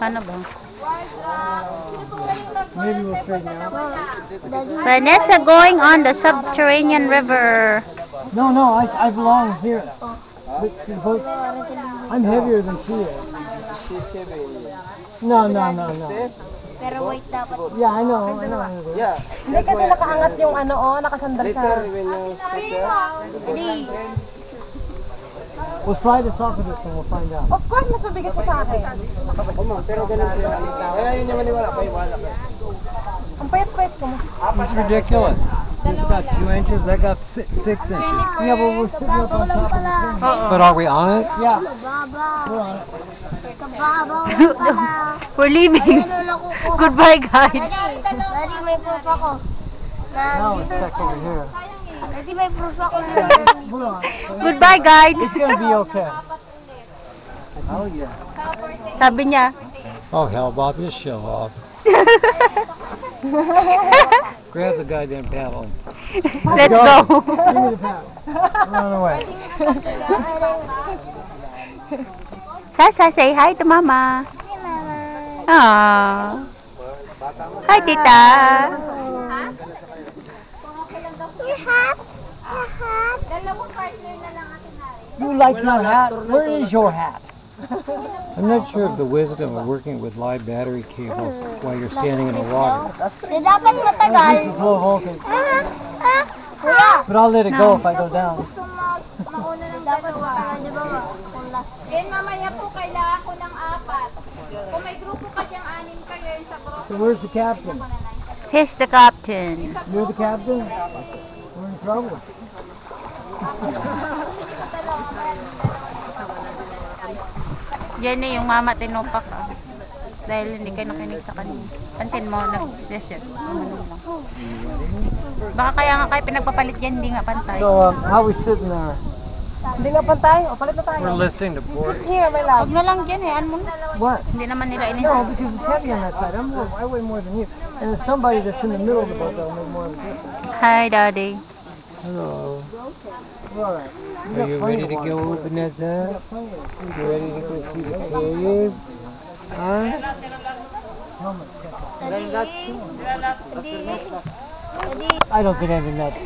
Paano ba? Maybe we'll straighten out. Vanessa going on the subterranean river. No, I belong here. But I'm heavier than she is. No. Pero wait dapat. Yeah, I know. Yeah. Hindi kasi nakaangat yung nakasandal sa... Hindi. We'll slide this off of this and we'll find out. Of course, mas mabigat pa sa akin. Pero ganun po yan. Kaya yun yung maniwala kayo, wala kayo. Ang payat-payat ko mo. This is ridiculous. This got 2 inches, that got 6 inches. Yeah, but we're sitting up on top of the thing. But are we on it? Yeah. We're on it. We're leaving. Goodbye, guys. Daddy, may proof ako. Now it's stuck over here. Daddy, may proof ako. Hold on. Goodbye, guide. It's gonna be okay. Oh yeah. Sabi niya. Oh hell, Bob, just show off. Grab the goddamn paddle. Let's go. Give me the paddle. Run away. Sasa, say hi to Mama. Aww. Hi, Tita. You like your hat? Where is your hat? I'm not sure of the wisdom of working with live battery cables while you're standing in the water. Dapat matagal. This is low voltage. Kuya. But I'll let it go if I go down. Mauna ng dalawa. Di ba ba? Then mamaya po kailangan ko ng 4. Kung may grupo ka diyang 6 kayo sa grupo. So where's the captain? He's the captain. You're the captain? We're in trouble. Yan na yung mama tinupak dahil hindi kayo nakinig sa kanina. Pansin mo, nag-desert. Baka kaya nga kayo pinagpapalit yan, hindi nga pantay. So how we sitting there? Hindi nga pantay. O, palit na tayo. We're listening to board. Here, my love. Huwag na lang dyan ano mo na. What? Hindi naman nila No, inisip. because it's heavy on that side. I weigh more than you. And there's somebody that's in the middle of the boat that'll make more of a difference. Hi, Daddy. Hello. All right. Are you ready to go, Vanessa? You ready to go see the cave? Huh? I don't think anything nuts.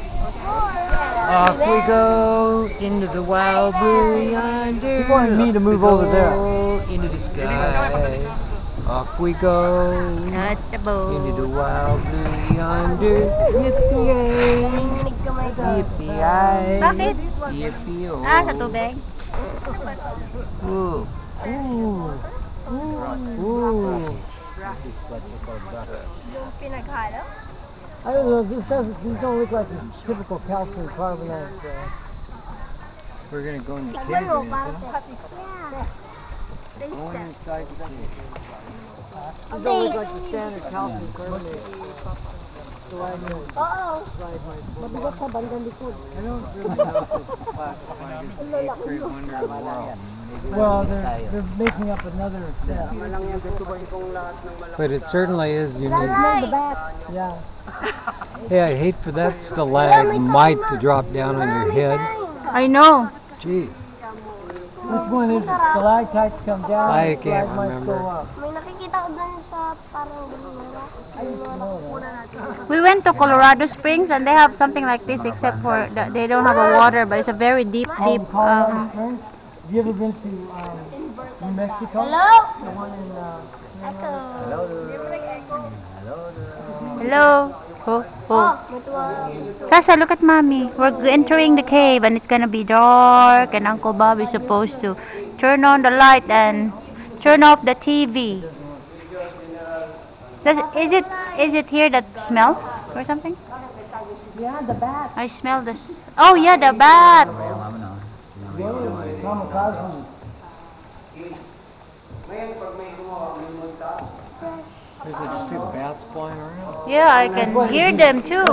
Off we go into the wild blue yonder. You wanted me to move over there. Into the sky. Off we go At the boat. into the wild blue yonder. Yippee-yay! Yippee-yay! Bakit? Yippee-oh! Sa tubig. Ooh! Ooh! Ooh! Yung pinaghalo? I don't know. These don't look like the typical calcium carbonate. We're gonna go in the cave. Tagal mo, Vanessa. parang... Going inside the cave. These don't look like the standard calcium carbonate. So I know. Oo. Mabigat sa bandang likod. I don't really know if this is classified as the eighth great wonder of the world. Well, they're making up another step. But it certainly is unique. Yeah. Hey, I'd hate for that stalagmite to drop down on your head. I know. Jeez. Which one is it? Stalactites come down. I and can't stalagmites remember. Go up. May nakikita ko dun sa parang We went to Colorado Springs and they have something like this except for that they don't have a water, but it's a very deep. Colorado Springs. Have you ever been to New Mexico? Hello? The one in Echo. Hello. Oh, oh. May tuwa. Sasa, look at Mommy. We're entering the cave and it's gonna be dark and Uncle Bob is supposed to turn on the light and turn off the TV. Is it here that smells or something? Yeah, the bat. I smell this. Oh yeah, the bat. kamikaze. Did you see the bats flying around? Yeah, I can hear them too.